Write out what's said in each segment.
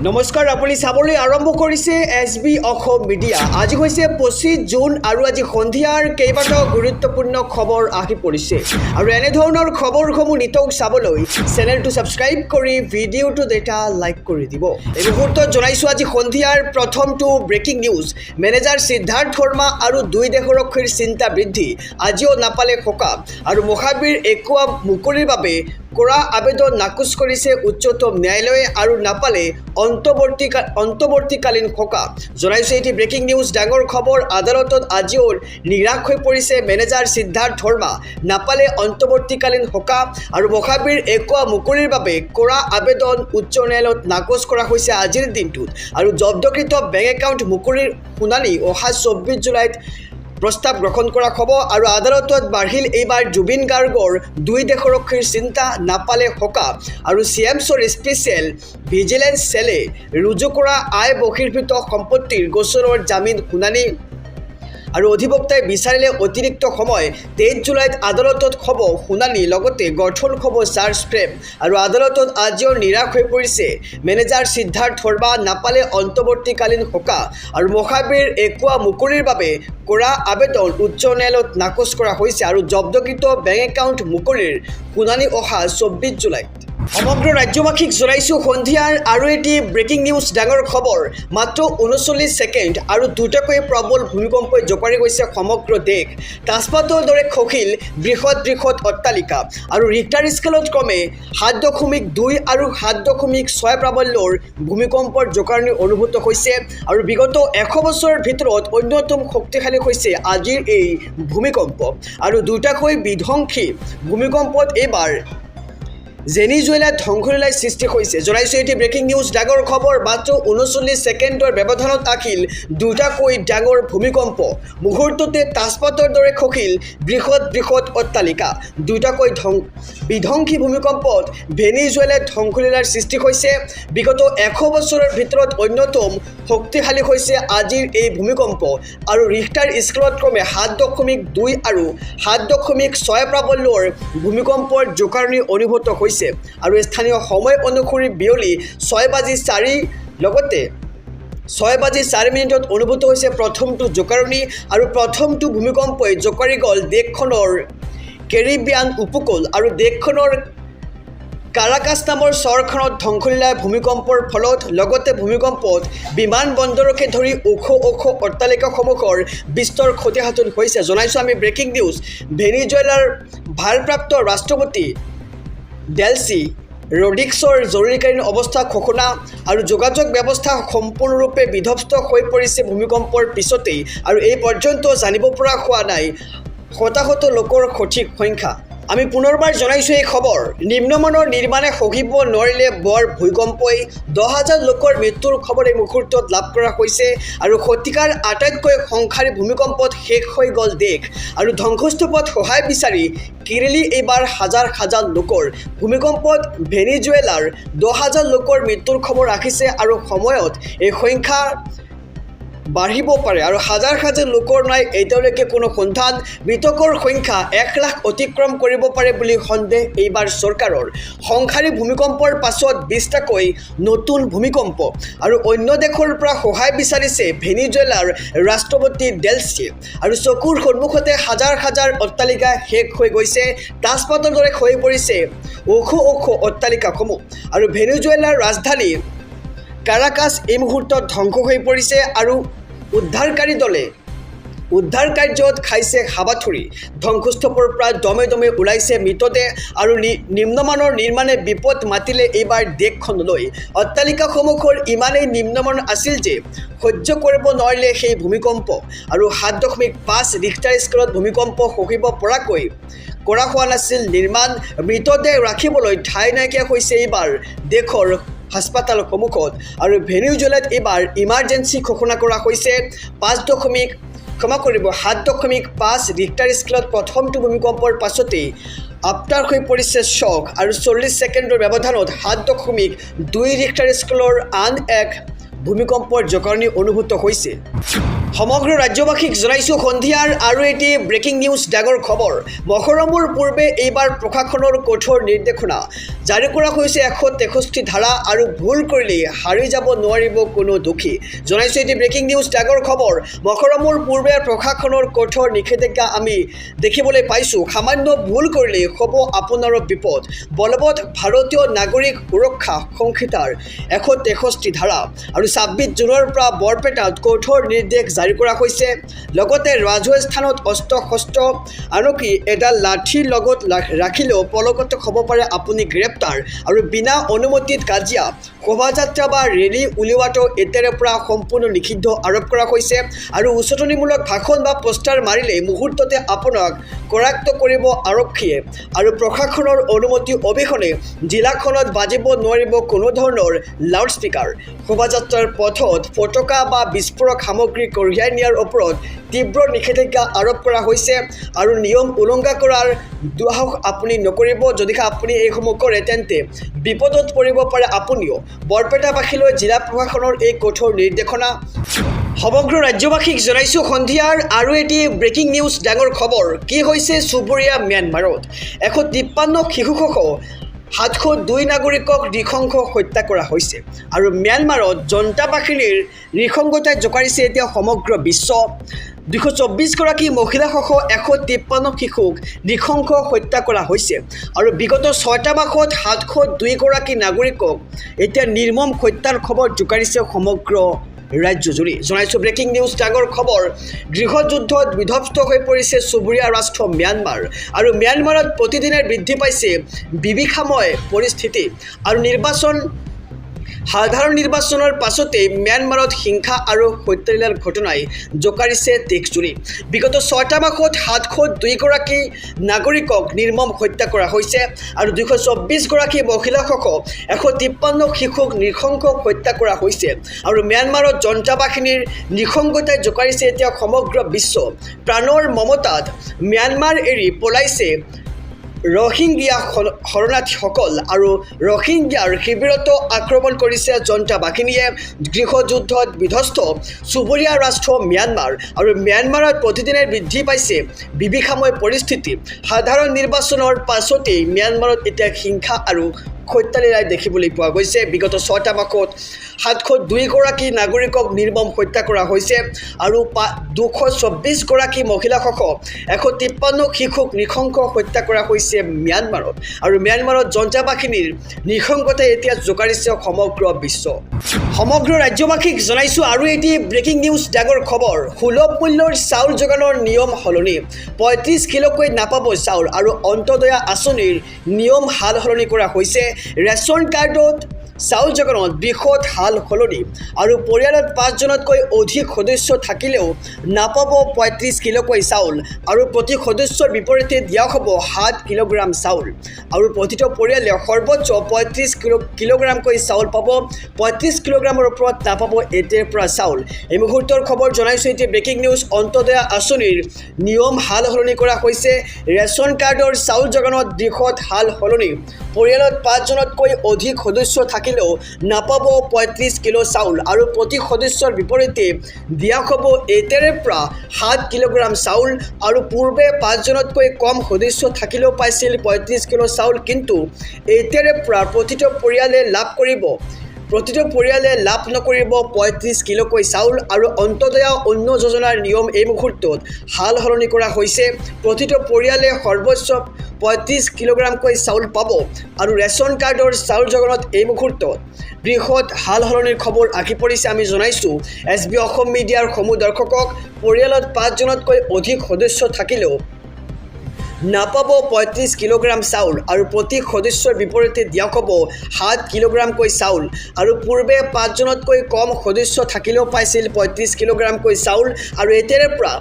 নমস্কাৰ, আপুনি চাবলৈ আৰম্ভ কৰিছে SB অসম মিডিয়া। আজি হৈছে 25 জুন আৰু আজি সন্ধিয়াৰ কেইবাটাও গুৰুত্বপূৰ্ণ খবৰ আহি পৰিছে আৰু এনেধৰণৰ খবৰসমূহ নিতৌ চাবলৈ চেনেলটো ছাবস্ক্ৰাইব কৰি ভিডিঅ'টো এটা লাইক কৰি দিব। এই মুহূৰ্তত জনাইছোঁ আজি সন্ধিয়াৰ প্ৰথমটো breaking news. Manager Siddharth Sharma আৰু দুই দেশৰক্ষীৰ চিন্তা বৃদ্ধি, আজিও নাপালে সকাহ আৰু মহাবীৰ একুৱা মুকলিৰ বাবে কৰা আবেদন নাকচ কৰিছে উচ্চতম ন্যায়ালয়ে আৰু নাপালে অন্তৱৰ্তীকালীন সকাহ। জনাইছে এটি ব্ৰেকিং নিউজ। ডাঙৰ খবৰ, আদালতত আজিও নিৰাশ হৈ পৰিছে মেনেজাৰ সিদ্ধাৰ্থ শৰ্মা, নাপালে অন্তৱৰ্তীকালীন সকাহ আৰু মহাবীৰ একুৱা মুকলিৰ বাবে কৰা আবেদন উচ্চ ন্যায়ালয়ত নাকচ কৰা হৈছে আজিৰ দিনটোত আৰু জব্দকৃত বেংক একাউণ্ট মুকলিৰ শুনানি অহা 24 জুলাইত প্ৰস্তাৱ গ্ৰহণ কৰা হ'ব আৰু আদালতত বাঢ়িল এইবাৰ জুবিন গাৰ্গৰ দুই দেশৰক্ষীৰ চিন্তা, নাপালে সকাহ আৰু CMছৰ স্পেচিয়েল ভিজিলেন্স সেলে ৰুজু কৰা আয় বহিৰ্ভূত সম্পত্তিৰ গোচৰৰ জামিন শুনানি আৰু অধিবক্তাই বিচাৰিলে অতিৰিক্ত সময় 23 জুলাইত আদালতত হ'ব শুনানি, লগতে গঠন হ'ব চাৰ্জ ফ্ৰেম আৰু আদালতত আজিও নিৰাশ হৈ পৰিছে মেনেজাৰ সিদ্ধাৰ্থ শৰ্মা, নাপালে অন্তৱৰ্তীকালীন সকাহ আৰু মহাবীৰ একুৱা মুকলিৰ বাবে কৰা আবেদন উচ্চ ন্যায়ালয়ত নাকচ কৰা হৈছে আৰু জব্দকৃত বেংক একাউণ্ট মুকলিৰ শুনানি অহা 24 জুলাইত। সমগ্ৰ ৰাজ্যবাসীক জনাইছোঁ সন্ধিয়াৰ আৰু এটি ব্ৰেকিং নিউজ। ডাঙৰ খবৰ, মাত্ৰ 39 ছেকেণ্ড আৰু দুটাকৈ প্ৰবল ভূমিকম্পই জোকাৰি গৈছে সমগ্ৰ দেশ। তাজপাতৰ দৰে খহিল বৃহৎ অট্টালিকা আৰু ৰিক্টাৰ স্কেলত ক্ৰমে 7.2 আৰু 7.6 প্ৰাবল্যৰ ভূমিকম্পৰ জোকাৰণি অনুভূত হৈছে আৰু বিগত 100 বছৰৰ ভিতৰত অন্যতম শক্তিশালী হৈছে আজিৰ এই ভূমিকম্প আৰু দুটাকৈ বিধ্বংসী ভূমিকম্পত এইবাৰ ভেনিজুৱেলাত ধ্বংসলীলাৰ সৃষ্টি হৈছে। জনাইছোঁ এটি ব্ৰেকিং নিউজ। ডাঙৰ খবৰ, মাত্ৰ 39 ছেকেণ্ডৰ ব্যৱধানত আহিল দুটাকৈ ডাঙৰ ভূমিকম্প। মুহূৰ্ততে তাজপাতৰ দৰে খহিল বৃহৎ অট্টালিকা। দুটাকৈ বিধ্বংসী ভূমিকম্পত ভেনিজুৱেলাত ধ্বংসলীলাৰ সৃষ্টি হৈছে। বিগত 100 বছৰৰ ভিতৰত অন্যতম শক্তিশালী হৈছে আজিৰ এই ভূমিকম্প আৰু ৰিক্টাৰ স্কেলত ক্ৰমে 7.2 আৰু 7.6 প্ৰাবল্যৰ ভূমিকম্পৰ জোকাৰণি অনুভূত হৈছে আৰু স্থানীয় সময় অনুসৰি বিয়লি 6:04 লগতে 6:04 অনুভূত হৈছে প্ৰথমটো জোকাৰণি আৰু প্ৰথমটো ভূমিকম্পই জোকাৰি গ'ল দেশখনৰ কেৰিবিয়ান উপকূল আৰু দেশখনৰ কাৰাকাছ নামৰ চহৰখনত ধ্বংসলীলা ভূমিকম্পৰ ফলত, লগতে ভূমিকম্পত বিমানবন্দৰকে ধৰি ওখ অট্টালিকাসমূহৰ বিস্তৰ ক্ষতিসাধন হৈছে। জনাইছোঁ আমি ব্ৰেকিং নিউজ। ভেনিজুৱেলাৰ ভাৰপ্ৰাপ্ত ৰাষ্ট্ৰপতি ডেলচি ৰড্ৰিগেজৰ জৰুৰীকালীন অৱস্থা ঘোষণা আৰু যোগাযোগ ব্যৱস্থা সম্পূৰ্ণৰূপে বিধ্বস্ত হৈ পৰিছে ভূমিকম্পৰ পিছতেই আৰু এই পৰ্যন্ত জানিব পৰা হোৱা নাই শতাহত লোকৰ সঠিক সংখ্যা। আমি পুনৰবাৰ জনাইছোঁ এই খবৰ। নিম্নমানৰ নিৰ্মাণে সহিব নোৱাৰিলে বৰ ভূমিকম্পই 10,000 লোকৰ মৃত্যুৰ খবৰ এই মুহূৰ্তত লাভ কৰা হৈছে আৰু শতিকাৰ আটাইতকৈ সংহাৰী ভূমিকম্পত শেষ হৈ গ'ল দেশ আৰু ধ্বংসস্তূপত সহায় বিচাৰি কিৰিলি এইবাৰ হাজাৰ লোকৰ। ভূমিকম্পত ভেনিজুৱেলাৰ 10,000 লোকৰ মৃত্যুৰ খবৰ আহিছে আৰু সময়ত এই সংখ্যা বাঢ়িব পাৰে আৰু হাজাৰ লোকৰ নাই এতিয়ালৈকে কোনো সন্ধান। মৃতকৰ সংখ্যা 1 লাখ অতিক্ৰম কৰিব পাৰে বুলি সন্দেহ এইবাৰ চৰকাৰৰ। সংহাৰী ভূমিকম্পৰ পাছত 20টাকৈ নতুন ভূমিকম্প আৰু অন্য দেশৰ পৰা সহায় বিচাৰিছে ভেনিজুৱেলাৰ ৰাষ্ট্ৰপতি ডেলচি আৰু চকুৰ সন্মুখতে হাজাৰ অট্টালিকা শেষ হৈ গৈছে। তাজপাতৰ দৰে হৈ পৰিছে ওখ অট্টালিকাসমূহ আৰু ভেনিজুৱেলাৰ ৰাজধানী কাৰাকাছ এই মুহূৰ্তত ধ্বংস হৈ পৰিছে আৰু উদ্ধাৰকাৰী দলে উদ্ধাৰ কাৰ্যত খাইছে হাবাথুৰি। ধ্বংসস্তূপৰ পৰা দমে ওলাইছে মৃতদেহ আৰু নিম্নমানৰ নিৰ্মাণে বিপদ মাতিলে এইবাৰ দেশখনলৈ। অট্টালিকাসমূহৰ ইমানেই নিম্নমানৰ আছিল যে সহ্য কৰিব নোৱাৰিলে সেই ভূমিকম্প আৰু 7.5 ৰিক্টাৰ স্কেলত ভূমিকম্প সহিব পৰাকৈ কৰা হোৱা নাছিল নিৰ্মাণ। মৃতদেহ ৰাখিবলৈ ঠাই নাইকিয়া হৈছে এইবাৰ দেশৰ হাস্পাতালসমূহত আৰু ভেনিজুৱেলাত এইবাৰ ইমাৰ্জেঞ্চি ঘোষণা কৰা হৈছে। 7.5 ৰিক্টাৰ স্কেলত প্ৰথমটো ভূমিকম্পৰ পাছতেই আফটাৰ হৈ পৰিছে শ্বক আৰু 40 ছেকেণ্ডৰ ব্যৱধানত 7.2 ৰিক্টাৰ স্কেলৰ আন এক ভূমিকম্পৰ জোকাৰণি অনুভূত হৈছে। সমগ্ৰ ৰাজ্যবাসীক জনাইছোঁ সন্ধিয়াৰ আৰু এটি ব্ৰেকিং নিউজ ডাঙৰ খবৰ। মহৰমৰ পূৰ্বে এইবাৰ প্ৰশাসনৰ কঠোৰ নিৰ্দেশনা জাৰি কৰা হৈছে 163 ধাৰা আৰু ভুল কৰিলে হাৰি যাব নোৱাৰিব কোনো দোষী। জনাইছোঁ এটি ব্ৰেকিং নিউজ ডাঙৰ খবৰ। মহৰমৰ পূৰ্বে প্ৰশাসনৰ কঠোৰ নিষেধাজ্ঞা আমি দেখিবলৈ পাইছোঁ। সামান্য ভুল কৰিলে হ'ব আপোনাৰ বিপদ। বলবৎ ভাৰতীয় নাগৰিক সুৰক্ষা সংহিতাৰ 163 ধাৰা আৰু 26 জুনৰ পৰা বৰপেটাত কঠোৰ নিৰ্দেশ জাৰি কৰা হৈছে। লগতে ৰাজহুৱা স্থানত অস্ত্ৰ শস্ত্ৰ আনকি এডাল লাঠিৰ লগত ৰাখিলেও পলকত হ'ব পাৰে আপুনি গ্ৰেপ্তাৰ আৰু বিনা অনুমতিত কাজিয়া শোভাযাত্ৰা বা ৰেলী উলিওৱাটো এতিয়াৰে পৰা সম্পূৰ্ণ নিষিদ্ধ আৰোপ কৰা হৈছে। আৰু উচতনিমূলক ভাষণ বা পোষ্টাৰ মাৰিলে মুহূৰ্ততে আপোনাক কৰায়ত্ব কৰিব আৰক্ষীয়ে আৰু প্ৰশাসনৰ অনুমতি অবিহনে জিলাখনত বাজিব নোৱাৰিব কোনো ধৰণৰ লাউডস্পীকাৰ। শোভাযাত্ৰাৰ পথত পতাকা বা বিস্ফোৰক সামগ্ৰী কঢ়িয়াই নিয়াৰ ওপৰত তীব্ৰ নিষেধাজ্ঞা আৰোপ কৰা হৈছে আৰু নিয়ম উলংঘা কৰাৰ দুঃসাহস আপুনি নকৰিব। যদিহে আপুনি এইসমূহ কৰে তেন্তে বিপদত পৰিব পাৰে আপুনিও। বৰপেটাবাসীলৈ জিলা প্ৰশাসনৰ এই কঠোৰ নিৰ্দেশনা। সমগ্ৰ ৰাজ্যবাসীক জনাইছোঁ সন্ধিয়াৰ আৰু এটি ব্ৰেকিং নিউজ ডাঙৰ খবৰ। কি হৈছে চুবুৰীয়া ম্যানমাৰত 153 শিশুসহ 702 নাগৰিকক নৃশংস হত্যা কৰা হৈছে আৰু ম্যানমাৰত জনতা বাহিনীৰ নৃশংসতাই জোকাৰিছে এতিয়া সমগ্ৰ বিশ্ব। 224গৰাকী মহিলাসহ 153 শিশুক নৃশংস হত্যা কৰা হৈছে আৰু বিগত 6টা মাহত 702গৰাকী নাগৰিকক এতিয়া নিৰ্মম হত্যাৰ খবৰ জোকাৰিছে সমগ্ৰ ৰাজ্যজুৰি। জনাইছোঁ ব্ৰেকিং নিউজ ডাঙৰ খবৰ। গৃহযুদ্ধত বিধ্বস্ত হৈ পৰিছে চুবুৰীয়া ৰাষ্ট্ৰ ম্যানমাৰ আৰু ম্যানমাৰত প্ৰতিদিনে বৃদ্ধি পাইছে বিভীষিকাময় পৰিস্থিতি আৰু সাধাৰণ নিৰ্বাচনৰ পাছতে ম্যানমাৰত হিংসা আৰু হত্যালীলাৰ ঘটনাই জোকাৰিছে দেশজুৰি। বিগত 6টা মাহত 702গৰাকী নাগৰিকক নিৰ্মম হত্যা কৰা হৈছে আৰু 224গৰাকী মহিলাসহ 153 শিশুক নৃশংস হত্যা কৰা হৈছে আৰু ম্যানমাৰত জনতা বাহিনীৰ নৃশংসতাই জোকাৰিছে এতিয়া সমগ্ৰ বিশ্ব। প্ৰাণৰ মমতাত ম্যানমাৰ এৰি পলাইছে ৰোহিংগিয়া শৰণাৰ্থীসকল আৰু ৰোহিংগিয়াৰ শিবিৰত আক্ৰমণ কৰিছে জনতা বাহিনীয়ে। গৃহযুদ্ধত বিধ্বস্ত চুবুৰীয়া ৰাষ্ট্ৰ ম্যানমাৰ আৰু ম্যানমাৰত প্ৰতিদিনে বৃদ্ধি পাইছে বিভীষিকাময় পৰিস্থিতি। সাধাৰণ নিৰ্বাচনৰ পাছতেই ম্যানমাৰত এতিয়া হিংসা আৰু হত্যালীলাই দেখিবলৈ পোৱা গৈছে। বিগত 6টা মাহত 702গৰাকী নাগৰিকক নিৰ্মম হত্যা কৰা হৈছে আৰু 224গৰাকী মহিলাসহ 153 শিশুক নৃশংস হত্যা কৰা হৈছে ম্যানমাৰত আৰু ম্যানমাৰত জনতা বাহিনীৰ নৃশংসতাই এতিয়া জোকাৰিছে সমগ্ৰ বিশ্ব। সমগ্ৰ ৰাজ্যবাসীক জনাইছোঁ আৰু এটি ব্ৰেকিং নিউজ ডাঙৰ খবৰ। সুলভ মূল্যৰ চাউল যোগানৰ নিয়ম সলনি। 35 কিলোকৈ নাপাব চাউল আৰু অন্তোদয়া আঁচনিৰ নিয়ম সাল সলনি কৰা হৈছে। ৰেচন কাৰ্ডত চাউল যোগানত বৃহৎ সাল সলনি আৰু পৰিয়ালত 5জনতকৈ অধিক সদস্য থাকিলেও নাপাব 35 কিলোকৈ চাউল আৰু প্ৰতি সদস্যৰ বিপৰীতে দিয়া হ'ব 7 কিলোগ্ৰাম চাউল আৰু প্ৰতিটো পৰিয়ালে সৰ্বোচ্চ 35 কিলোগ্ৰামকৈ চাউল পাব। 35 কিলোগ্ৰামৰ ওপৰত নাপাব এতিয়াৰ পৰা চাউল। এই মুহূৰ্তৰ খবৰ জনাইছোঁ এতিয়া ব্ৰেকিং নিউজ। অন্তোদয়া আঁচনিৰ নিয়ম সাল সলনি কৰা হৈছে। ৰেচন কাৰ্ডৰ চাউল যোগানত বৃহৎ সাল সলনি। পৰিয়ালত 5জনতকৈ অধিক সদস্য থাকিলেও নাপাব 35 কিলো চাউল আৰু প্ৰতি সদস্যৰ বিপৰীতে দিয়া হ'ব এতিয়াৰে পৰা 7 কিলোগ্ৰাম চাউল আৰু পূৰ্বে 5জনতকৈ কম সদস্য থাকিলেও পাইছিল 35 কিলো চাউল, কিন্তু এতিয়াৰে পৰা প্ৰতিটো পৰিয়ালে লাভ নকৰিব 35 কিলোকৈ চাউল আৰু অন্তোদয়া অন্ন যোজনাৰ নিয়ম এই মুহূৰ্তত সাল সলনি কৰা হৈছে। প্ৰতিটো পৰিয়ালে সৰ্বোচ্চ 35 কিলোগ্ৰামকৈ চাউল পাব আৰু ৰেচন কাৰ্ডৰ চাউল যোগানত এই মুহূৰ্তত বৃহৎ সাল সলনিৰ খবৰ আহি পৰিছে। আমি জনাইছোঁ SB অসম মিডিয়াৰ সমূহ দৰ্শকক পৰিয়ালত 5জনতকৈ অধিক সদস্য থাকিলেও নাপাব 35 কিলোগ্ৰাম চাউল আৰু প্ৰতি সদস্যৰ বিপৰীতে দিয়া হ'ব 7 কিলোগ্ৰামকৈ চাউল আৰু পূৰ্বে 5জনতকৈ কম সদস্য থাকিলেও পাইছিল 35 কিলোগ্ৰামকৈ চাউল আৰু এতিয়াৰে পৰা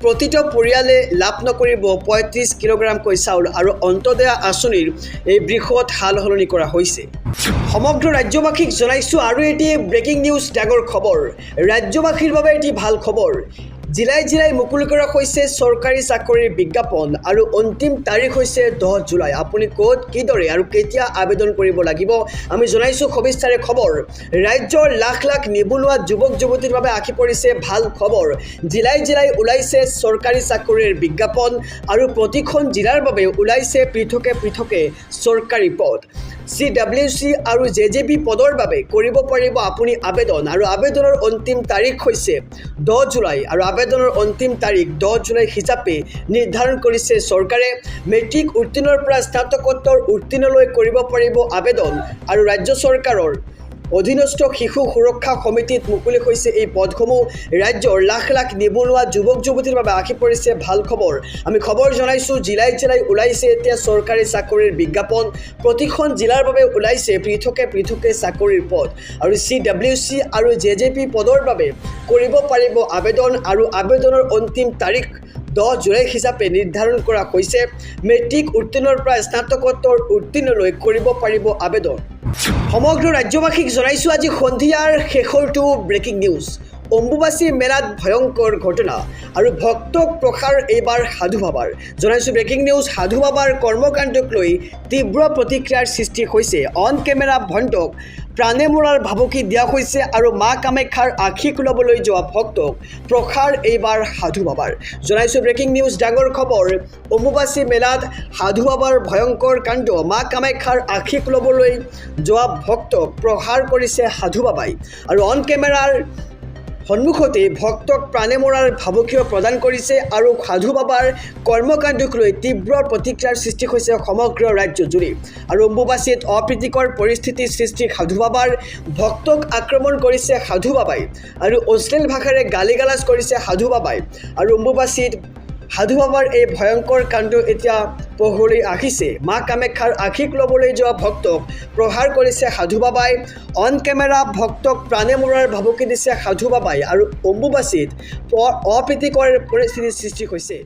প্ৰতিটো পৰিয়ালে লাভ নকৰিব 35 কিলোগ্ৰামকৈ চাউল আৰু অন্তোদয়া আঁচনিৰ এই বৃহৎ সাল সলনি কৰা হৈছে। সমগ্ৰ ৰাজ্যবাসীক জনাইছোঁ আৰু এটি ব্ৰেকিং নিউজ ডাঙৰ খবৰ। ৰাজ্যবাসীৰ বাবে এটি ভাল খবৰ। জিলাই জিলাই মুকলি কৰা হৈছে চৰকাৰী চাকৰিৰ বিজ্ঞাপন আৰু অন্তিম তাৰিখ হৈছে 10 জুলাই। আপুনি ক'ত কিদৰে আৰু কেতিয়া আবেদন কৰিব লাগিব আমি জনাইছোঁ সবিস্তাৰে খবৰ। ৰাজ্যৰ লাখ লাখ নিবনুৱা যুৱক যুৱতীৰ বাবে আহি পৰিছে ভাল খবৰ। জিলাই জিলাই ওলাইছে চৰকাৰী চাকৰিৰ বিজ্ঞাপন আৰু প্ৰতিখন জিলাৰ বাবে ওলাইছে পৃথকে পৃথকে চৰকাৰী পদ। CWC আৰু JJP পদৰ বাবে কৰিব পাৰিব আপুনি আবেদন আৰু আবেদনৰ অন্তিম তাৰিখ হৈছে 10 জুলাই আৰু আবেদনৰ অন্তিম তাৰিখ 10 জুলাই হিচাপে নিৰ্ধাৰণ কৰিছে চৰকাৰে। মেট্ৰিক উত্তীৰ্ণৰ পৰা স্নাতকোত্তৰ উত্তীৰ্ণলৈ কৰিব পাৰিব আবেদন আৰু ৰাজ্য চৰকাৰৰ অধীনস্থ শিশু সুৰক্ষা সমিতিত মুকলি হৈছে এই পদসমূহ। ৰাজ্যৰ লাখ লাখ নিবনুৱা যুৱক যুৱতীৰ বাবে আহি পৰিছে ভাল খবৰ। আমি খবৰ জনাইছোঁ জিলাই জিলাই ওলাইছে এতিয়া চৰকাৰী চাকৰিৰ বিজ্ঞাপন। প্ৰতিখন জিলাৰ বাবে ওলাইছে পৃথকে পৃথকে চাকৰিৰ পদ আৰু CWC আৰু JJP পদৰ বাবে কৰিব পাৰিব আবেদন আৰু আবেদনৰ অন্তিম তাৰিখ 10 জুলাই হিচাপে নিৰ্ধাৰণ কৰা হৈছে। মেট্ৰিক উত্তীৰ্ণৰ পৰা স্নাতকোত্তৰ উত্তীৰ্ণলৈ কৰিব পাৰিব আবেদন। সমগ্ৰ ৰাজ্যবাসীক জনাইছোঁ আজি সন্ধিয়াৰ শেষৰটো ব্ৰেকিং নিউজ। অম্বুবাচী মেলাত ভয়ংকৰ ঘটনা আৰু ভক্তক প্ৰসাৰ এইবাৰ সাধু বাবাৰ। জনাইছোঁ ব্ৰেকিং নিউজ। সাধু বাবাৰ কৰ্মকাণ্ডক লৈ তীব্ৰ প্ৰতিক্ৰিয়াৰ সৃষ্টি হৈছে। অন কেমেৰা ভণ্টক প্ৰাণে মৰাৰ ভাবুকি দিয়া হৈছে আৰু মা কামাখ্যাৰ আশীষ ল'বলৈ যোৱা ভক্তক প্ৰসাৰ এইবাৰ সাধু বাবাৰ। জনাইছোঁ ব্ৰেকিং নিউজ ডাঙৰ খবৰ। অম্বুবাচী মেলাত সাধু বাবাৰ ভয়ংকৰ কাণ্ড। মা কামাখ্যাৰ আশীষ ল'বলৈ যোৱা ভক্তক প্ৰসাৰ কৰিছে সাধু বাবাই আৰু অন কেমেৰাৰ সন্মুখতে ভক্তক প্ৰাণে মৰাৰ ভাবুকিও প্ৰদান কৰিছে আৰু সাধু বাবাৰ কৰ্মকাণ্ডক লৈ তীব্ৰ প্ৰতিক্ৰিয়াৰ সৃষ্টি হৈছে সমগ্ৰ ৰাজ্যজুৰি। আৰু অম্বুবাচীত অপ্ৰীতিকৰ পৰিস্থিতিৰ সৃষ্টি সাধু বাবাৰ। ভক্তক আক্ৰমণ কৰিছে সাধু বাবাই আৰু অশ্লীল ভাষাৰে গালি গালাজ কৰিছে সাধু বাবাই আৰু অম্বুবাচীত সাধু বাবাৰ এই ভয়ংকৰ কাণ্ড এতিয়া পোহৰলৈ আহিছে। মা কামাখ্যাৰ আশীষ ল'বলৈ যোৱা ভক্তক প্ৰহাৰ কৰিছে সাধু বাবাই। অন কেমেৰা ভক্তক প্ৰাণে মৰাৰ ভাবুকি দিছে সাধু বাবাই আৰু অম্বুবাচীত অপ্ৰীতিকৰ পৰিস্থিতিৰ সৃষ্টি হৈছে।